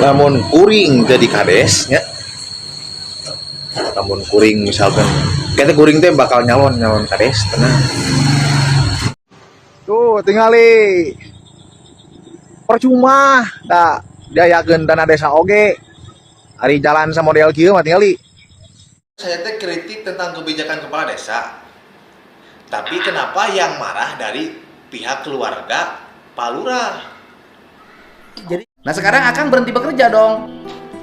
Namun kuring jadi kades ya, namun kuring misalkan kita kuring teh bakal nyalon kades tenang tuh tingali percuma dah jayakeun dana desa oge hari jalan sama model kieu mah tingali. Saya teh kritik tentang kebijakan kepala desa, tapi kenapa yang marah dari pihak keluarga Pak Lurah? Jadi, nah sekarang Akang berhenti bekerja dong.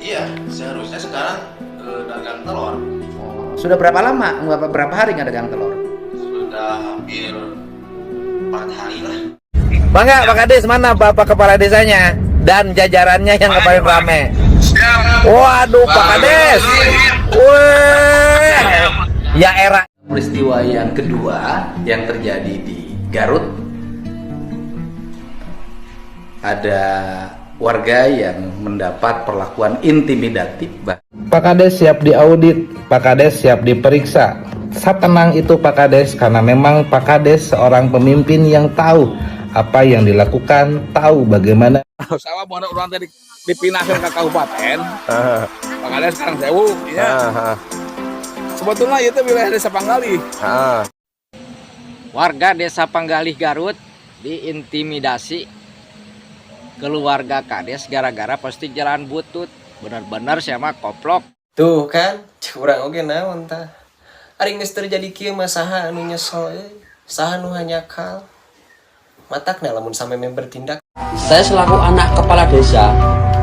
Iya, seharusnya sekarang dagang telur. Sudah berapa lama? Berapa hari nggak dagang telur? Sudah hampir 4 hari lah. Bangga Pak Kades, mana Bapak Kepala Desanya dan jajarannya yang paling rame? Waduh Pak Kades, weh, ya era. Peristiwa yang kedua yang terjadi di Garut, ada warga yang mendapat perlakuan intimidatif. Pak Kades siap diaudit, Pak Kades siap diperiksa. Tenang itu Pak Kades, karena memang Pak Kades seorang pemimpin yang tahu apa yang dilakukan, tahu bagaimana. Sawah mau orang tadi dipindahkan ke kabupaten. Pak Kades sekarang sewu, ya. Sebetulnya itu wilayah Desa Panggalih. Warga Desa Panggalih Garut diintimidasi keluarga Kades gara-gara pasti jalan butut. Benar-benar sama koplok. Tuh kan, curang oge naon tah. Ari geus terjadi kieu mah saha anu nyesel euy? Saha nu hanyakal? Matakna lamun sampe bertindak. Saya selaku anak kepala desa,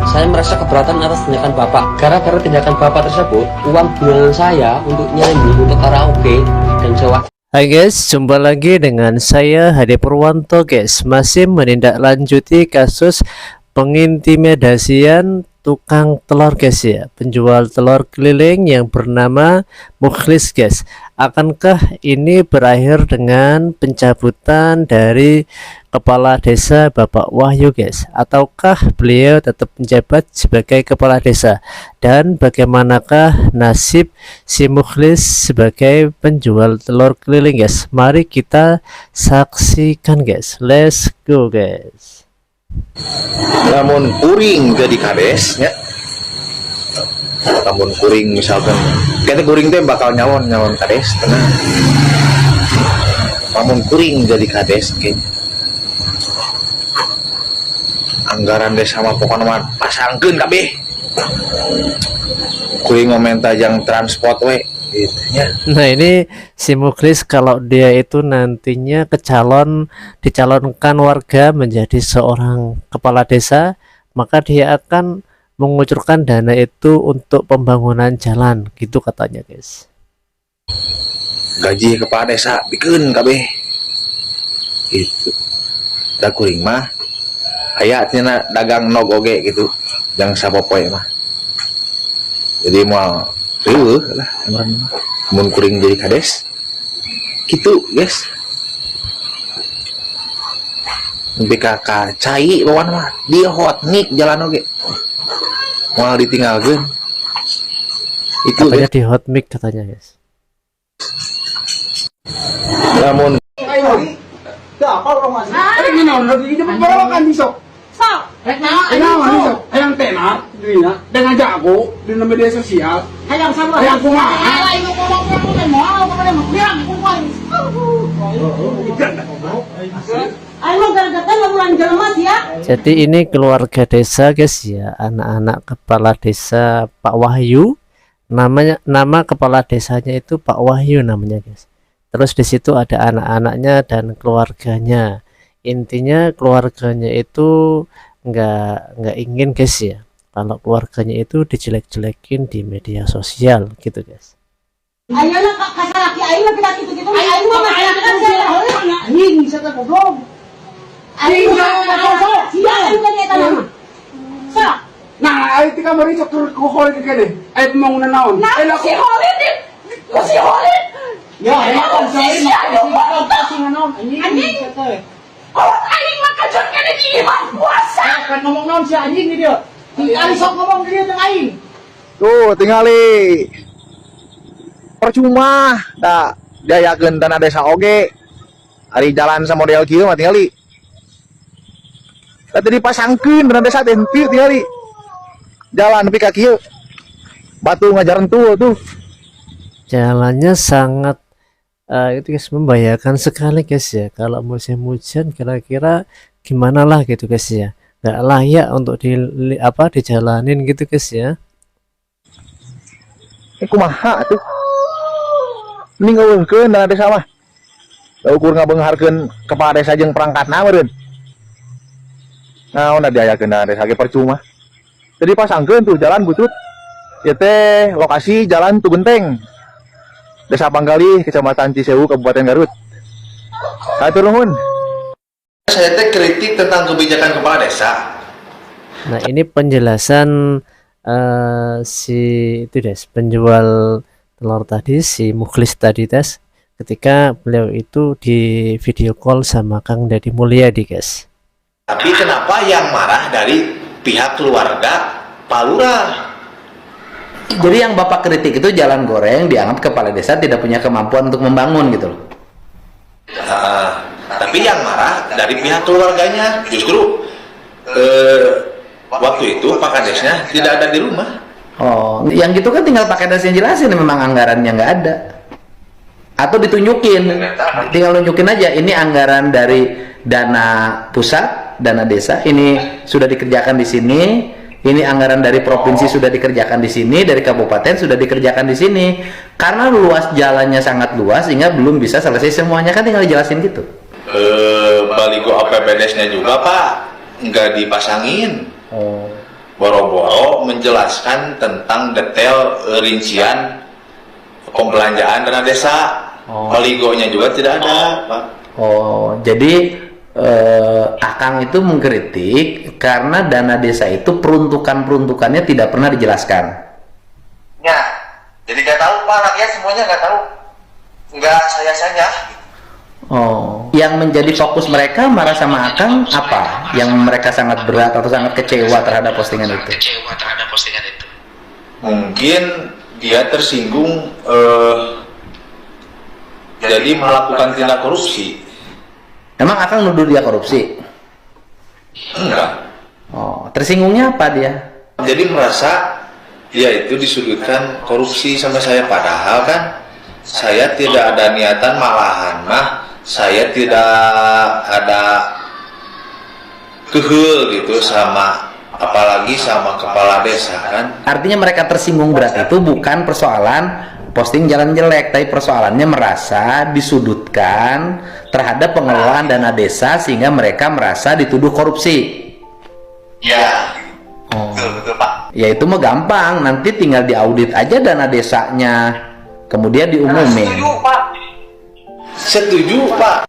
saya merasa keberatan atas tindakan Bapak. Gara-gara tindakan Bapak tersebut, uang bulanan saya untuk nyanyi, untuk karaoke, dan sewa. Hai guys, jumpa lagi dengan saya Hadi Purwanto guys. Masih menindaklanjuti kasus pengintimidasian tukang telur guys ya, penjual telur keliling yang bernama Mukhlis guys. Akankah ini berakhir dengan pencabutan dari kepala desa Bapak Wahyu guys, ataukah beliau tetap menjabat sebagai kepala desa? Dan bagaimanakah nasib si Mukhlis sebagai penjual telur keliling guys? Mari kita saksikan guys, let's go guys. Namun kuring jadi kades ya, namun kuring misalkan kita kuring teh bakal nyalon kades tenang, namun kuring jadi kades kayaknya anggaran desa mah pokoknya mah pasangkeun kabeh kuring meminta yang transport we gitu ya. Nah ini si Mukhlis kalau dia itu nantinya dicalonkan warga menjadi seorang kepala desa, maka dia akan mengucurkan dana itu untuk pembangunan jalan gitu katanya guys. Gaji kepala desa bikin kabeh gitu. Da kuring mah aya tina dagang nog oge gitu, yang sapopoe mah. Jadi mau lah mun kuring jadi kades gitu guys. Nepi ka cai lawan mah dia hot nik jalan oge moal ditinggalkeun itu katanya di hot mic katanya guys. Namun Apa orang masih? Ada gini orang lagi jemput bawakan besok. Sok. Hayang tenar, duina dengan jago di media sosial. Hayang sama. Hayang kumaha? Hayang ngomong mau kepada bilang kumaha. Ayo gargatan bulan jelema ya. Jadi ini keluarga desa guys ya, anak-anak kepala desa Pak Wahyu. Nama kepala desanya itu Pak Wahyu namanya guys. Terus di situ ada anak-anaknya dan keluarganya. Intinya keluarganya itu nggak ingin guys ya, kalau keluarganya itu dijelek-jelekin di media sosial gitu guys. Ayo lah kata laki ayo laki gitu. Ayo mah makan saya. Anjing saya goblok. Ayo siapa kan eta nama? Sok. Nah, ayo tika mari cok ku hole kene. Ayo pembangunan naon? Nah, si Holid nih. Si Holid. Ya, ayo saya naon anjing. Oh, aing mah kajon kene di imah puasa. Kan ngomong naon si anjing ini dia. Aing sok ngomong dia teh aing. tuh tingali percuma dah jayakeun dana desa oge hari jalan sama model kieu mah tingali tadi dipasangkeun dana desa teh henteu tingali jalan tapi kaki yuk. Batu ngajaran tuh. Jalannya sangat itu guys, membahayakan sekali guys ya. Kalau musim hujan kira-kira gimana lah gitu guys ya, nggak layak untuk dijalanin gitu guys ya. Kumaha tuh ini ngeukeun dana desa mah ukur ngabeungharkeun kepala desa jeung perangkatna meureun naon diayakeun dana desa ge percuma jadi pasangkeun tuh jalan butut ieu teh lokasi jalan Tugenteng Desa Panggalih Kecamatan Cisewu Kabupaten Garut. Hatur nuhun. Saya teh kritik tentang kebijakan kepala desa. Nah ini penjelasan si itu des penjual telur tadi, si Mukhlis tadi tes, ketika beliau itu di video call sama Kang Deddy Mulyadi guys. Tapi kenapa yang marah dari pihak keluarga Pak Lurah? Jadi yang Bapak kritik itu jalan goreng dianggap kepala desa tidak punya kemampuan untuk membangun gitu loh. Tapi yang marah dari pihak keluarganya justru waktu itu Pak Kadesnya tidak ada di rumah. Oh, yang gitu kan tinggal Pak Kades yang jelasin memang anggarannya nggak ada. Atau ditunjukin, tinggal nunjukin aja ini anggaran dari dana pusat, dana desa, ini sudah dikerjakan di sini. Ini anggaran dari provinsi sudah dikerjakan di sini, dari kabupaten sudah dikerjakan di sini. Karena luas jalannya sangat luas sehingga belum bisa selesai semuanya, kan tinggal dijelasin gitu. Baligo APBDes-nya juga Pak nggak dipasangin. Boro-boro menjelaskan tentang detail rincian pembelanjaan dana desa. Baligonya juga tidak ada Pak. Jadi Akang itu mengkritik karena dana desa itu peruntukannya tidak pernah dijelaskan. Ya, jadi nggak tahu Pak, rakyat semuanya nggak tahu, nggak saya saja. Yang menjadi fokus mereka marah sama Akang apa? Yang mereka sangat berat atau sangat kecewa terhadap postingan itu? Mungkin dia tersinggung, jadi melakukan tindak korupsi. Emang Akang nuduh dia korupsi? Enggak. Tersinggungnya apa dia? Jadi merasa dia itu disudutkan korupsi sama saya, padahal kan saya tidak ada niatan, malahan saya tidak ada kehul gitu sama, apalagi sama kepala desa kan. Artinya mereka tersinggung berat itu bukan persoalan posting jalan jelek, tapi persoalannya merasa disudutkan terhadap pengelolaan dana desa sehingga mereka merasa dituduh korupsi. Ya, betul Pak. Ya itu mah gampang, nanti tinggal diaudit aja dana desanya, kemudian diumumin. Setuju Pak. Setuju Pak.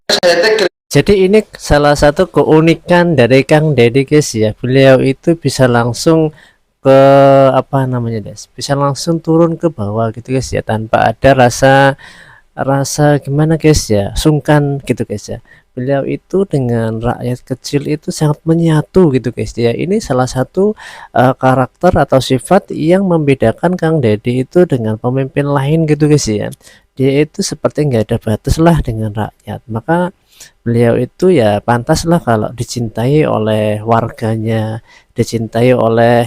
Jadi ini salah satu keunikan dari Kang Deddy guys ya, beliau itu bisa langsung ke bisa langsung turun ke bawah gitu guys ya, tanpa ada rasa gimana guys ya, sungkan gitu guys ya. Beliau itu dengan rakyat kecil itu sangat menyatu gitu guys ya. Ini salah satu karakter atau sifat yang membedakan Kang Deddy itu dengan pemimpin lain gitu guys ya. Dia itu seperti nggak ada batas lah dengan rakyat, maka beliau itu ya pantas lah kalau dicintai oleh warganya, dicintai oleh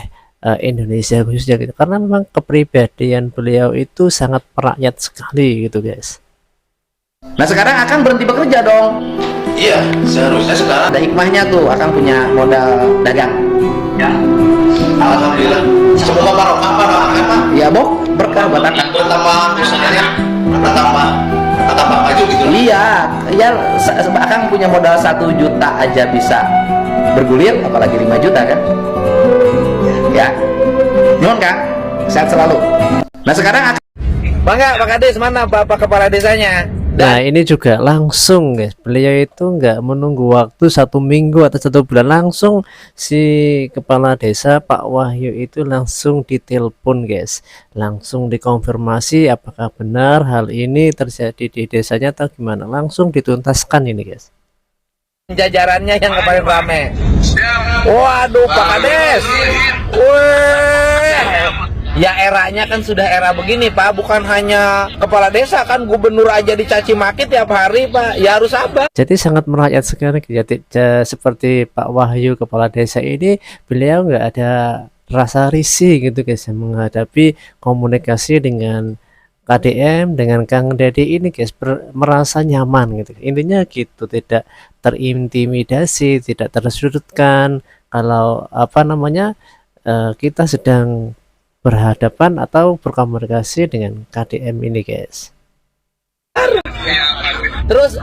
Indonesia khususnya gitu, karena memang kepribadian beliau itu sangat merakyat sekali gitu guys. Nah sekarang Akang berhenti bekerja dong. Iya, seharusnya sekarang Ada hikmahnya tuh, Akang punya modal dagang. ya. Alhamdulillah. Semoga barokah Pak. Ya Bok, berkah buat Akang. Bertambah usahanya, bertambah maju gitu. Iya, ya Akang punya modal 1 juta aja bisa bergulir, apalagi 5 juta kan? Ya, nuhun Kang, sehat selalu. Nah sekarang Bangga Pak Kades, mana Bapak Kepala Desanya? Nah ini juga langsung guys, beliau itu nggak menunggu waktu 1 minggu atau 1 bulan, langsung si kepala desa Pak Wahyu itu langsung ditelepon guys, langsung dikonfirmasi apakah benar hal ini terjadi di desanya atau gimana, langsung dituntaskan ini guys. Jajarannya yang paling rame. Waduh Pak Kades. Wih. Ya eranya kan sudah era begini Pak, bukan hanya kepala desa, kan gubernur aja dicaci maki tiap hari Pak, ya harus sabar. Jadi sangat merakyat sekali ya, seperti Pak Wahyu kepala desa ini, beliau nggak ada rasa risih gitu guys ya, menghadapi komunikasi dengan KDM, dengan Kang Deddy ini guys, merasa nyaman gitu. Intinya gitu, tidak terintimidasi, tidak tersudutkan kalau apa namanya kita sedang berhadapan atau berkomunikasi dengan KDM ini guys. Terus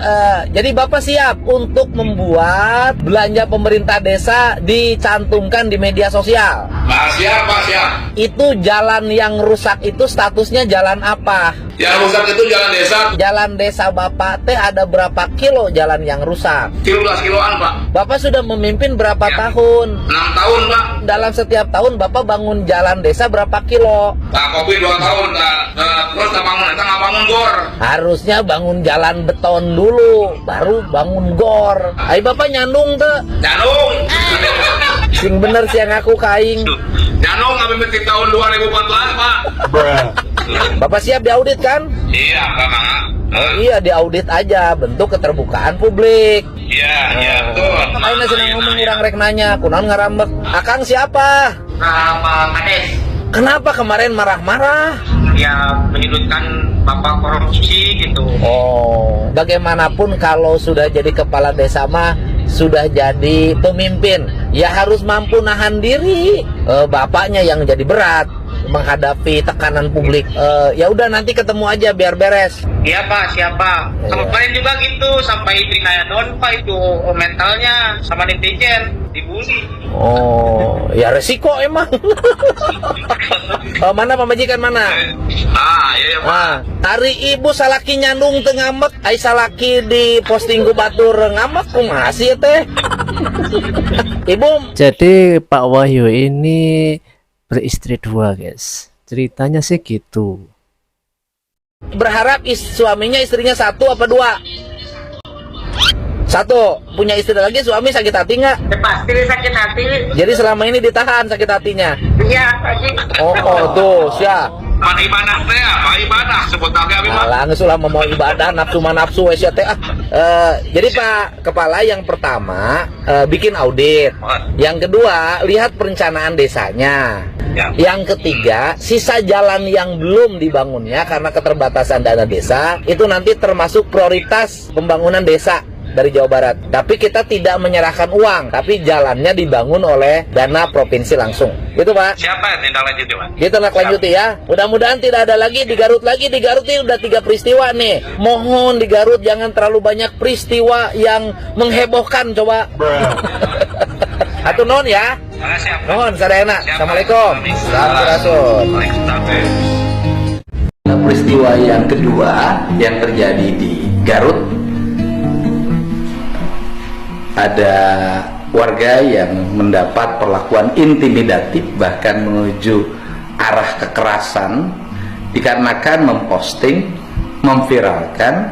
jadi Bapak siap untuk membuat belanja pemerintah desa dicantumkan di media sosial? Pak siap, Pak siap. Itu jalan yang rusak itu statusnya jalan apa? Yang rusak itu jalan desa, Jalan desa Bapak teh ada berapa kilo jalan yang rusak? 13 kiloan Pak. Bapak sudah memimpin berapa tahun? 6 tahun Pak. Dalam setiap tahun Bapak bangun jalan desa berapa kilo? Pak kopi 2 tahun, terus tak bangun, kita nggak bangun gor. Harusnya bangun jalan beton dulu, baru bangun gor. Ayo Bapak nyandung tuh. Janung. Sing bener sih yang aku kaing. Janung kami metik tahun 2014 Pak. Bapak siap diaudit kan? Iya Pak. Oh iya, diaudit aja, bentuk keterbukaan publik. Iya betul. Ayo senang ngomong orang rek nanya, kunaon ngarambek. Akang siapa? Nama Kades Kenapa kemarin marah-marah? ya menyudutkan bapak korupsi gitu. Oh, bagaimanapun kalau sudah jadi kepala desa mah sudah jadi pemimpin, ya harus mampu nahan diri. Bapaknya yang jadi berat menghadapi tekanan publik. Ya udah nanti ketemu aja biar beres. Iya Pak, siapa? Kemarin juga gitu, sampai istri saya down Pak, itu mentalnya sama netizen dibully. Oh, ya resiko emang. Mana pamajikan mana? Iya Pak. Hari ibu salaki nyandung teu ngamek, ai salaki di posting ku batur ngamek kumaha sih teh? Ibu, Jadi Pak Wahyu ini beristri 2 guys, ceritanya sih gitu. berharap suaminya istrinya 1 apa 2? 1. Punya istri lagi, suami sakit hati nggak? Ya, pasti sakit hati. Jadi selama ini ditahan sakit hatinya. Iya tadi. Oh tuh siap. Pan ibadah teh, Pak ibadah sebut lagi abi mah. Alah geus ulah mau ibadah nafsu manafsu we sia teh. Jadi Pak Kepala, yang pertama bikin audit. Yang kedua, lihat perencanaan desanya. Yang ketiga, sisa jalan yang belum dibangunnya karena keterbatasan dana desa itu nanti termasuk prioritas pembangunan desa dari Jawa Barat. Tapi kita tidak menyerahkan uang, tapi jalannya dibangun oleh dana provinsi langsung. Gitu Pak. Siapa yang tindak lanjut Pak? Ditindaklanjuti lanjuti ya. Mudah-mudahan tidak ada lagi di Garut lagi. Di Garut ini udah 3 peristiwa nih. Mohon di Garut jangan terlalu banyak peristiwa yang menghebohkan coba. Atau non ya. Mohon sadayana. Assalamualaikum. Sampurasun. Peristiwa yang kedua yang terjadi di Garut, ada warga yang mendapat perlakuan intimidatif bahkan menuju arah kekerasan dikarenakan memposting, memviralkan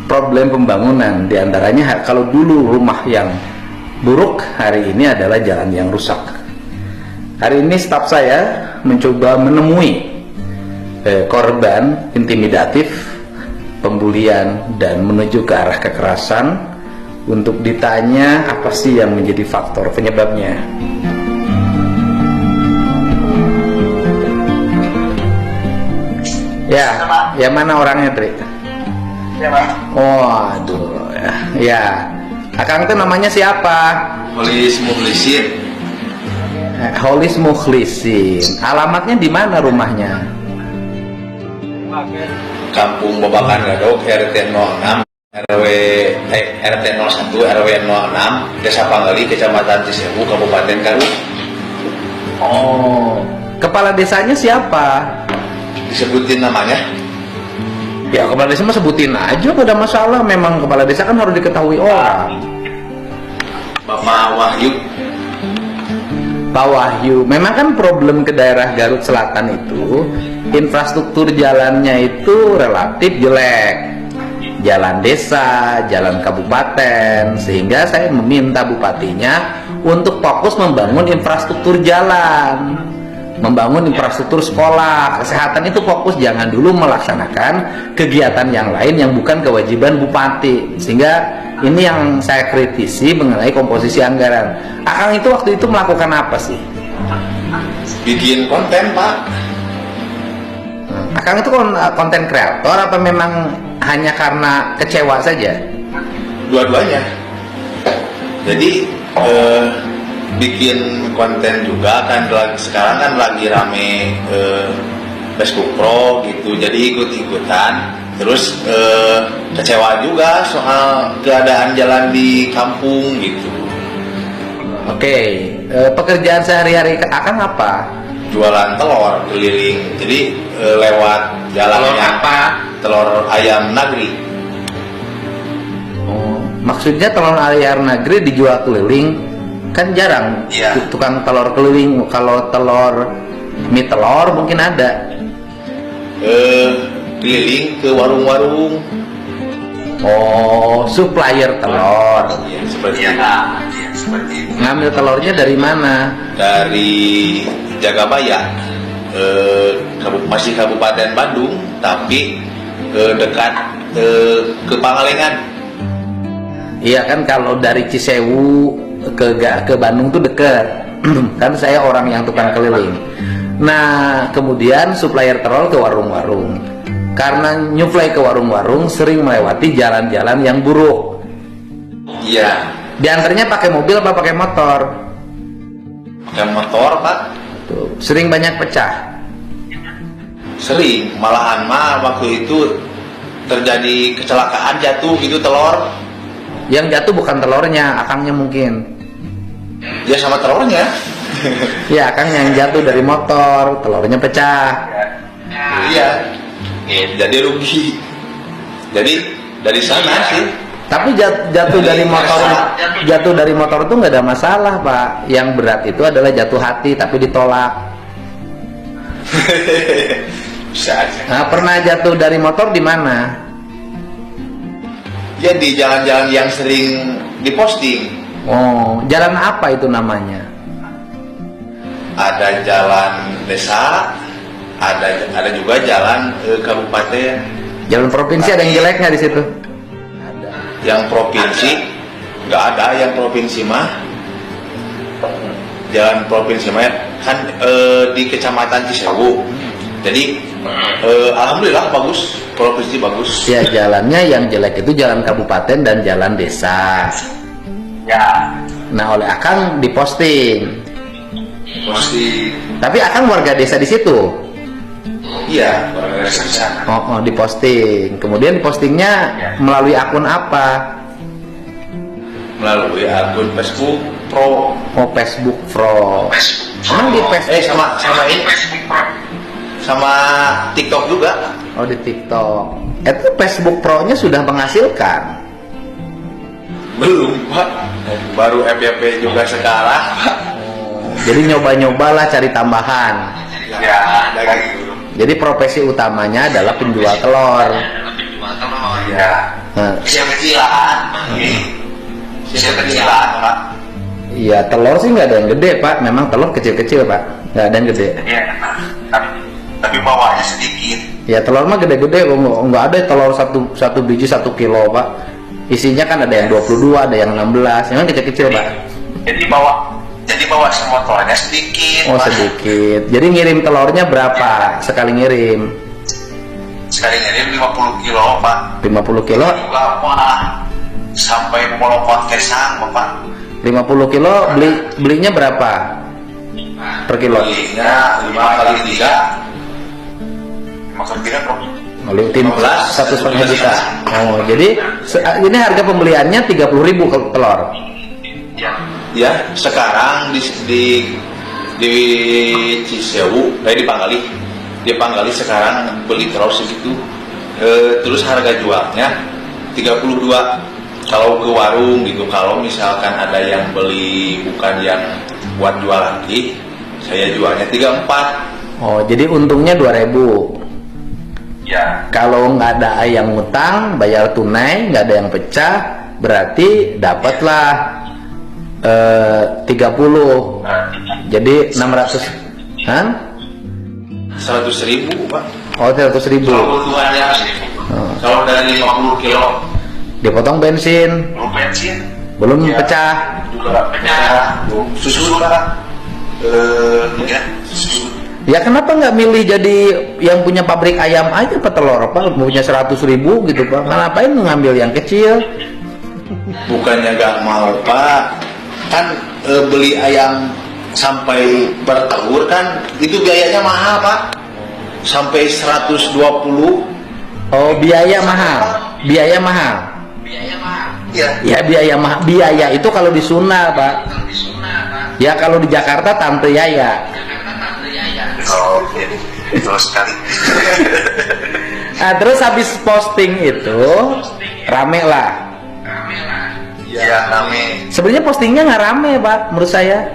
problem pembangunan. Diantaranya kalau dulu rumah yang buruk, hari ini adalah jalan yang rusak. Hari ini staf saya mencoba menemui korban intimidatif, pembulian dan menuju ke arah kekerasan untuk ditanya apa sih yang menjadi faktor penyebabnya. Ya, yang mana orangnya, Tri? Ya Pak. Oh, aduh, ya. Akang itu namanya siapa? Holis Mukhlisin. Holis Mukhlisin. Alamatnya di mana rumahnya? Kampung Babakan Gadok, RT 06, RT 01, RW 06, Desa Panggali, Kecamatan Cisewu, Kabupaten Garut. Oh, kepala desanya siapa? Disebutin namanya? Ya kepala desa mah sebutin aja, gak ada masalah. Memang kepala desa kan harus diketahui orang. Bapak Wahyu. Pak Wahyu, memang kan problem ke daerah Garut Selatan itu infrastruktur jalannya itu relatif jelek. Jalan desa, jalan kabupaten, sehingga saya meminta bupatinya untuk fokus membangun infrastruktur jalan, membangun infrastruktur sekolah, kesehatan itu fokus, jangan dulu melaksanakan kegiatan yang lain yang bukan kewajiban bupati. Sehingga ini yang saya kritisi mengenai komposisi anggaran. Akang itu waktu itu melakukan apa sih? bikin konten Pak. Akang itu konten kreator apa memang hanya karena kecewa saja? Dua-duanya. Jadi bikin konten juga kan, sekarang kan lagi rame Facebook Pro gitu, jadi ikut-ikutan. Terus kecewa juga soal keadaan jalan di kampung gitu. Oke, pekerjaan sehari-hari Akang apa? Jualan telur keliling, jadi lewat jalannya telur ayam negeri. Oh, maksudnya telur ayam negeri dijual keliling, kan jarang. Iya. Tukang telur keliling. Kalau telur mie telur mungkin ada. Keliling ke warung-warung. Oh, supplier telur. Ya, seperti itu. Ngambil telurnya dari mana? Dari Jagabaya, masih Kabupaten Bandung, tapi dekat ke Pangalengan. Iya kan, kalau dari Cisewu ke Bandung tuh dekat. Kan saya orang yang tukang keliling. Nah, kemudian supplier telur ke warung-warung. Karena nyuplai ke warung-warung sering melewati jalan-jalan yang buruk. Iya. Diantaranya pakai mobil apa pakai motor? Pakai motor Pak. Tuh, sering banyak pecah. Sering, malahan mah waktu itu terjadi kecelakaan, jatuh gitu telur. Yang jatuh bukan telurnya, akangnya mungkin. Ya sama telurnya. Ya, akang yang jatuh dari motor, telurnya pecah. Iya. Jadi rugi. Jadi dari sana sih. Tapi jatuh dari motor itu nggak ada masalah Pak. Yang berat itu adalah jatuh hati tapi ditolak. Bisa aja. Nah, pernah jatuh dari motor di mana? Ya di jalan-jalan yang sering diposting. Oh, jalan apa itu namanya? Ada jalan desa, ada juga jalan kabupaten. Jalan provinsi ada yang jelek nggak di situ? Yang provinsi nggak ada, yang provinsi mah jalan provinsi mah kan di kecamatan Cisewu. Jadi alhamdulillah bagus, provinsi bagus. Ya, jalannya yang jelek itu jalan kabupaten dan jalan desa. Ya. Nah, oleh akang diposting. Pasti. Tapi akang warga desa di situ. Iya, warga desa di sana. Oh, diposting. Kemudian postingnya melalui akun apa? Melalui akun Facebook Pro. Oh, Facebook Pro. Emang di Facebook? Sama ini. Sama TikTok juga. Oh, di TikTok. Itu Facebook Pro-nya sudah menghasilkan? Belum Pak, baru FYP juga sekarang Pak. Jadi nyoba-nyobalah cari tambahan. Ya, gitu. Jadi profesi utamanya adalah penjual telur. Ya. Nah, Kecil-kecilan. Kecil-kecilan Pak. iya, telur sih nggak ada yang gede Pak. Memang telur kecil-kecil Pak, nggak ada yang gede. Ya, tapi bawahnya sedikit. Ya, telur mah gede-gede, nggak ada telur satu biji 1 kilo Pak. Isinya kan ada yang 22, ada yang 16, memang kecil-kecil Pak. Jadi bawa motornya sedikit. Oh, sedikit. Jadi ngirim telurnya berapa sekali ngirim? Sekali ngirim 50 kilo Pak. 50 kilo? Lama sampai Polokot Kesang Bapak. 50 kilo belinya berapa per kilo? Belinya 5 kali 3. 5 kali 3 berapa? Tim 1,5 juta. Oh, jadi ini harga pembeliannya 30.000 telur. Ya, sekarang di Cisewu, di Panggali. Di Panggali sekarang beli telur segitu. Terus harga jualnya 32. Kalau ke warung gitu, kalau misalkan ada yang beli bukan yang buat jual lagi, saya jualnya 34. Oh, jadi untungnya 2.000. Ya. Kalau nggak ada yang ngutang, bayar tunai, nggak ada yang pecah, berarti dapatlah 30. Jadi 600. Hah? 100.000 Pak. Oh, 100.000. Kalau keuntungannya, kalau dari 50 kilo Dipotong bensin, belum bensin, belum pecah. juga pecah, susu Pak. Ya. Ya kenapa nggak milih jadi yang punya pabrik ayam aja Pak, telur apa punya 100.000 gitu Pak? Ngapain ngambil yang kecil? Bukannya nggak mau Pak, kan beli ayam sampai bertelur kan itu biayanya mahal Pak, sampai 120. Oh, biaya mahal. Ya. Ya biaya mahal. Biaya itu kalau di Sunda Pak. Ya kalau di Jakarta Tante Yaya. Oh, betul sekali. Nah, terus habis posting itu rame lah. Ya rame. Sebenarnya postingnya nggak rame Pak, menurut saya.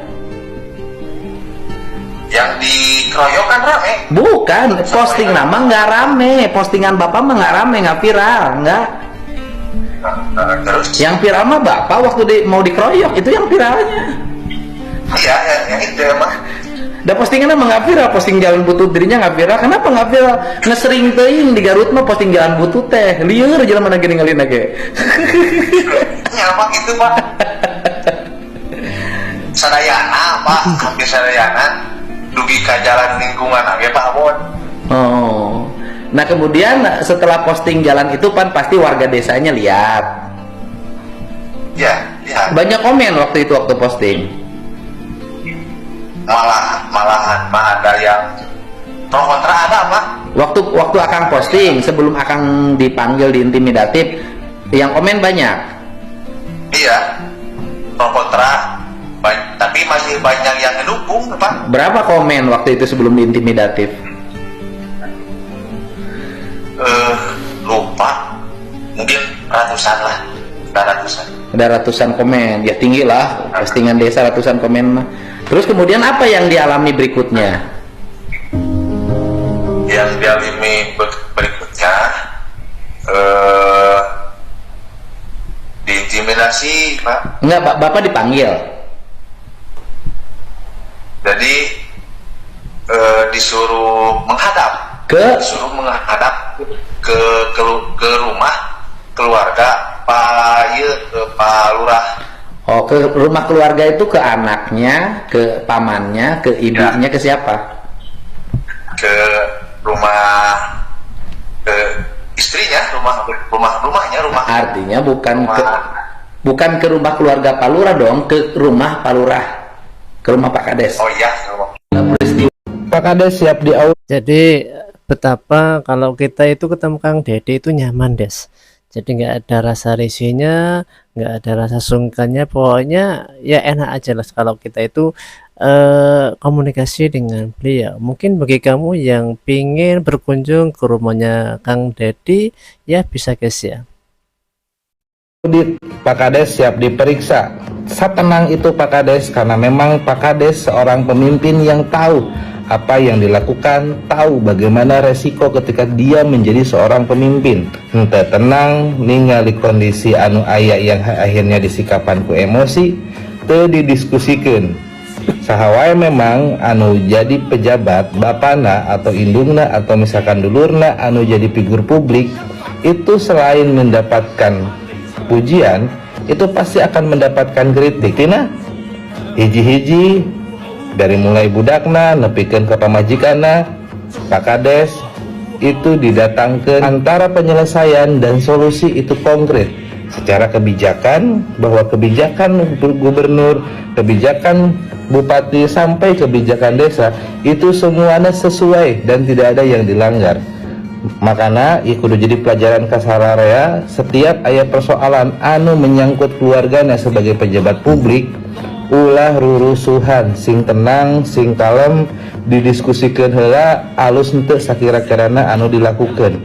Yang dikeroyok kan rame. Bukan, posting nama nggak rame. Postingan Bapak mah nggak rame, nggak viral, nggak. Terus? Yang viral mah Bapak waktu mau dikeroyok, itu yang viralnya. Iya, yang itu emang. Dan postingan emang nggak viral, posting jalan butut dirinya nggak viral. Kenapa nggak viral? Ngesering teuing di Garut mah posting jalan butut teh. Lieur jalan mana gini ngalin lagi. Ya emang itu Pak. Sadayana Pak, hampir sadayana. Dugi ka jalan lingkungan age Pak Abon. Oh. Nah kemudian setelah posting jalan itu kan pasti warga desanya lihat. Ya, ya. Banyak komen waktu itu waktu posting. Malahan mah ada yang pro kontra ada Pak. Waktu Akang posting sebelum Akang dipanggil diintimidatif, yang komen banyak. Iya, pro kontra, tapi masih banyak yang mendukung Pak. Berapa komen waktu itu sebelum diintimidatif? Lupa, mungkin ratusan lah, Ada ratusan komen, ya tinggi lah postingan desa ratusan komen mah. Terus kemudian apa yang dialami berikutnya? Yang dialami berikutnya diintimidasi Pak. Enggak, Bapak dipanggil. Jadi disuruh menghadap ke rumah keluarga Pak Lurah. Oh, ke rumah keluarga itu ke anaknya, ke pamannya, ke ibunya, ke siapa? Ke istrinya, rumahnya. Artinya bukan ke rumah keluarga Pak Lurah dong, ke rumah Pak Lurah, ke rumah Pak Kades. Oh iya. Pak Kades siap diaudit. Jadi betapa kalau kita itu ketemu Kang Dede itu nyaman Des. Jadi nggak ada rasa risihnya, nggak ada rasa sungkannya, pokoknya ya enak aja lah kalau kita itu komunikasi dengan beliau. Mungkin bagi kamu yang pingin berkunjung ke rumahnya Kang Dede, ya bisa guys ya. Audit, Pak Kades siap diperiksa. Setenang itu Pak Kades karena memang Pak Kades seorang pemimpin yang tahu apa yang dilakukan, tahu bagaimana resiko ketika dia menjadi seorang pemimpin. Ente tenang ningali kondisi anu aya yang akhirnya disikapan ku emosi teu didiskusikeun. Saha wae memang anu jadi pejabat bapana atau indungna atau misalkan dulurna anu jadi figur publik itu selain mendapatkan pujian itu pasti akan mendapatkan kritik. Tina hiji-hiji dari mulai budakna nepikeun ke pamajikanna, Pak Kades itu didatangkan antara penyelesaian dan solusi itu konkret secara kebijakan, bahwa kebijakan gubernur, kebijakan bupati sampai kebijakan desa itu semuanya sesuai dan tidak ada yang dilanggar. Makanya kudu jadi pelajaran kasararea setiap aya persoalan anu menyangkut keluarganya sebagai pejabat publik, ulah rurusuhan, sing tenang, sing kalem, didiskusikan heula alus henteu sakira-kirana anu dilakukan.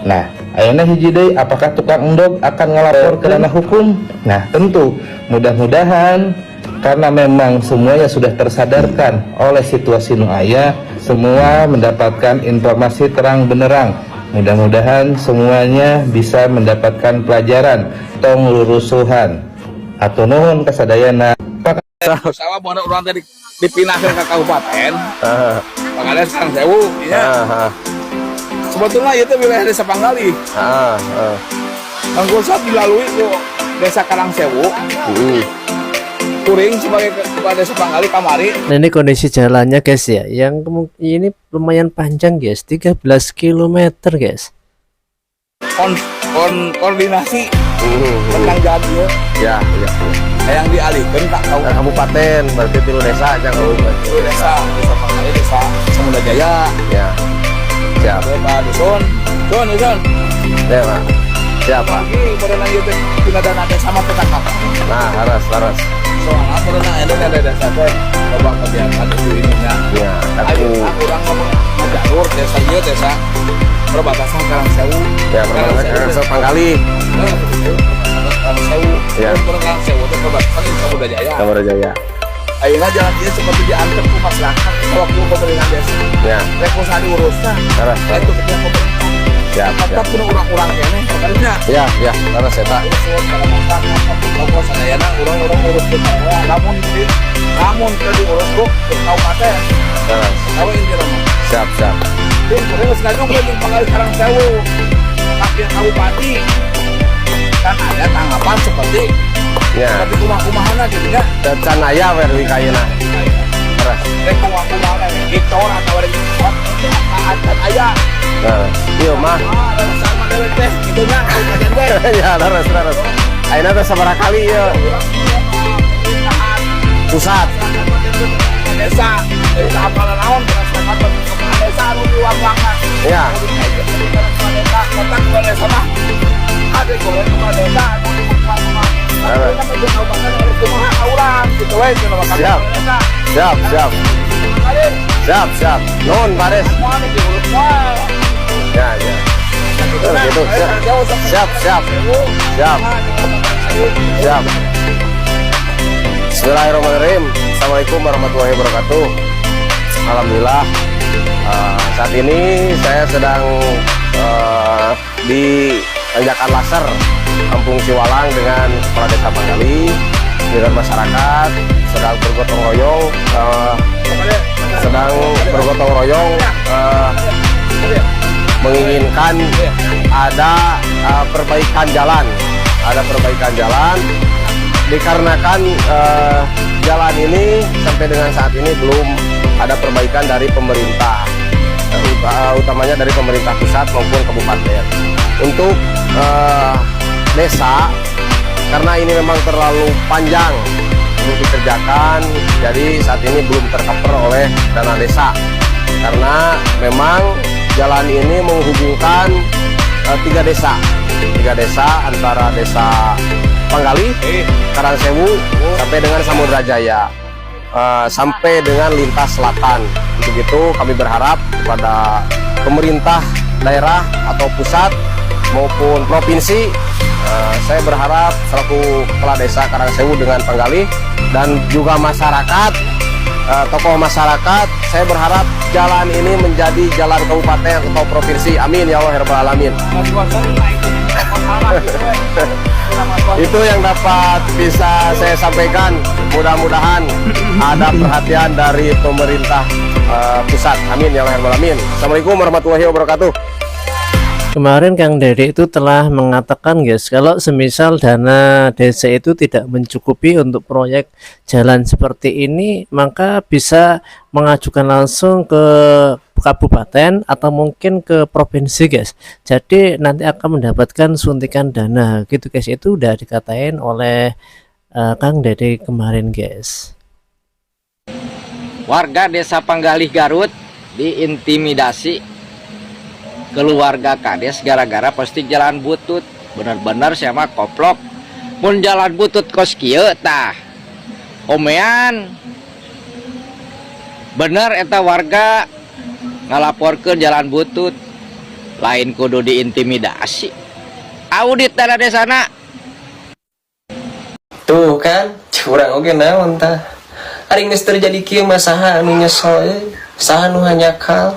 Nah, ayeuna hiji deui, apakah tukang endog akan ngelapor ke ranah hukum? Nah, tentu mudah-mudahan karena memang semuanya sudah tersadarkan oleh situasi nu aya, semua mendapatkan informasi terang benderang. Mudah-mudahan semuanya bisa mendapatkan pelajaran tong lurusuhan atau nuhun kasadayana. Sawah bono urang tadi dipindahkan ke kabupaten. Makanya sekarang sewu, ya. Sebetulnya itu wilayah desa Panggali. Anggur saat dilalui ke desa Karangsewu. kuring sebagai kepala desa Panggali kamari. Nah, ini kondisi jalannya guys ya, yang ini lumayan panjang guys, 13 km guys. Koordinasi tentang jalan dia Ya, ya. yang dialihkan tak tahu Kabupaten berarti tilu desa aja kalau desa Panggali, desa Samudra Jaya. ya. Siap. Pak Dusun, Dusun. Ya, Pak. Siap, Pak. Lagi berenang itu kita dana ada sama PKK. Nah, harus. Soalnya berenang ini ada desa teh coba kegiatan itu ininya. Ya, Ayo, aku orang ngomong jalur desa ieu desa perbatasan Karangsewu. ya perbatasan Panggali. Karangsewu. Ya. Karangsewu itu perbatasan Samudra Jaya. Samudra Jaya. Ayeuna jalan ieu seperti diantar ku masyarakat waktu pemerintahan desa. Ya, Rek usaha diurusna. harus. Itu ketika pemerintah. Siap. Tetap kudu urang-urang kene makanya Ya, harus eta. orang-orang urus kita namun tadi urus kok kabupaten Harus. tahu inti nama Siap. tim kurang sengaja gue di Panggali Karangsewu tapi kabupaten kan ada tanggapan seperti Ya. kumah-kumahan aja tidak Can aya we duwi kayeuna. Harus. kumah-kumahan diktor atau ada diktor kan ayah Nah, ieu mah. sama dewek teh gitunya kabupaten teh Ya, harus. Ayeuna teh sabaraha kali ieu pusat. desa desa apa naon desa anu diwarwangan Ya. kontak ke desa mah ada goreng ke desa anu diwarwangan Siap. Nuhun, Pak Des. Ya. Gitu. Siap. Bismillahirrahmanirrahim. Assalamualaikum warahmatullahi wabarakatuh. Alhamdulillah. Saat ini saya sedang di tanjakan Laser, Kampung Siwalang dengan Kepala Desa Panggali, dengan masyarakat sedang bergotong royong menginginkan ada perbaikan jalan dikarenakan jalan ini sampai dengan saat ini belum ada perbaikan dari pemerintah, utamanya dari pemerintah pusat maupun kabupaten. Untuk desa, karena ini memang terlalu panjang untuk dikerjakan, jadi saat ini belum tercover oleh dana desa, karena memang jalan ini menghubungkan tiga desa antara desa Panggali, Karangsewu sampai dengan Samudra Jaya, sampai dengan lintas selatan. Untuk itu kami berharap kepada pemerintah daerah atau pusat maupun provinsi, saya berharap selaku Kepala Desa Karangsewu dengan Panggali dan juga masyarakat, tokoh masyarakat, saya berharap jalan ini menjadi jalan kabupaten atau provinsi. Amin ya Allah ya Rabbal Alamin. Itu yang dapat bisa saya sampaikan. Mudah-mudahan ada perhatian dari pemerintah pusat. Amin ya Allah ya Rabbal Alamin. Assalamualaikum warahmatullahi wabarakatuh. Kemarin Kang Dede itu telah mengatakan guys, kalau semisal dana desa itu tidak mencukupi untuk proyek jalan seperti ini, maka bisa mengajukan langsung ke kabupaten atau mungkin ke provinsi guys. Jadi nanti akan mendapatkan suntikan dana gitu guys. Itu udah dikatain oleh Kang Dede kemarin guys. Warga desa Panggali Garut diintimidasi keluarga kades gara-gara pasti jalan butut. Bener-bener sama koplok mun jalan butut kos kieu tah omean bener eta warga ngalapor ke jalan butut, lain kudu diintimidasi. Audit dana desana Tuh kan, curang oke naon tah. Ari geus terjadi kieu mah saha anu nyesel, saha nu hanyakal.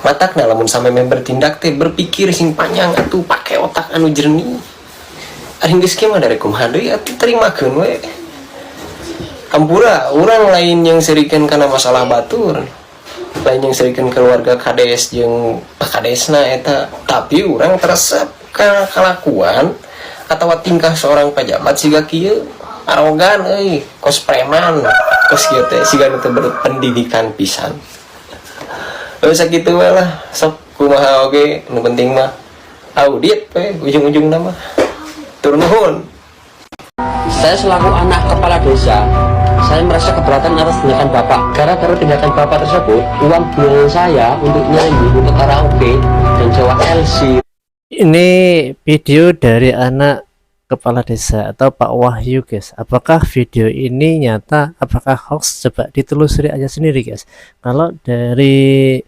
Matakna lamun sampeyan bertindak teh berpikir sing panjang atuh, pake otak anu jernih. Ari geus kieu mah dari kumaha deui atuh terimakeun we. Ampura, urang lain yang serikeun kana masalah batur. Lain yang serikeun keluarga kades jeung pakadesna eta, tapi urang teresep ka kalakuan atau tingkah seorang pejabat siga kieu arogan kos preman kos kieu teh siga teu berpendidikan pisan. Sakitu we lah sok kumaha oge nu penting mah audit we ujung-ujungna mah. Tur nuhun. Saya selaku anak kepala desa, saya merasa keberatan atas tindakan bapak. Gara-gara tindakan bapak tersebut, uang bulanan saya untuk nyanyi, untuk karaoke dan sewa LC. Ini video dari anak kepala desa atau Pak Wahyu guys. Apakah video ini nyata, apakah hoax? Coba ditelusuri aja sendiri guys. Kalau dari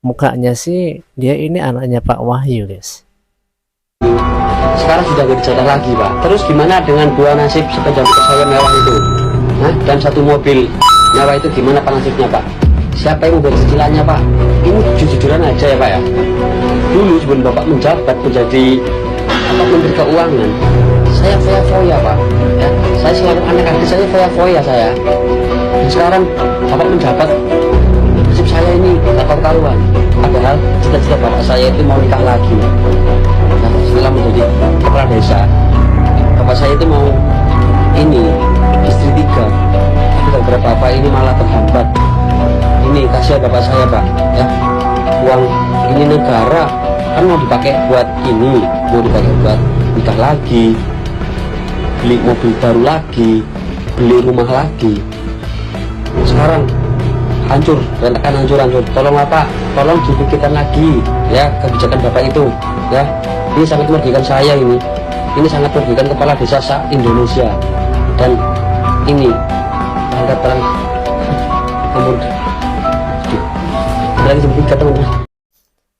mukanya sih dia ini anaknya Pak Wahyu guys. Sekarang sudah gak dicatat lagi pak. Terus gimana dengan dua nasib sepeda motor saya mewah itu? Dan satu mobil mewah itu gimana pak nasibnya pak? Siapa yang membuat cicilannya pak? Ini jujur-jujuran aja ya pak ya. Dulu sebelum bapak menjabat menjadi Menteri Keuangan, saya foya-foya pak ya. Saya selalu anak-anak saya foya-foya saya. Dan sekarang bapak menjabat, nasib saya ini tak karuan. Padahal cita-cita bapak saya itu mau nikah lagi. Nah, setelah menjadi kepala desa, bapak saya itu mau ini istri 3, tapi gara-gara bapak ini malah terhambat. Ini kasihan bapak saya pak ya, uang ini negara kan mau dipakai buat ini, mau dipakai buat nikah lagi, beli mobil baru lagi, beli rumah lagi. Sekarang hancur, berantakan hancur. Tolong apa? Tolong dipikirkan lagi ya kebijakan bapak itu ya. Ini sangat merugikan saya ini sangat merugikan kepala desa Indonesia. Dan ini terang umur lagi seperti teman-teman.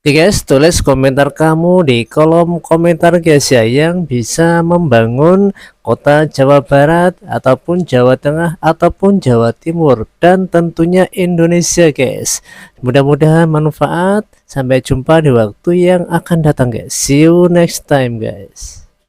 Oke guys, tulis komentar kamu di kolom komentar guys ya, yang bisa membangun kota Jawa Barat ataupun Jawa Tengah ataupun Jawa Timur dan tentunya Indonesia guys. Mudah-mudahan manfaat. Sampai jumpa di waktu yang akan datang guys. See you next time guys.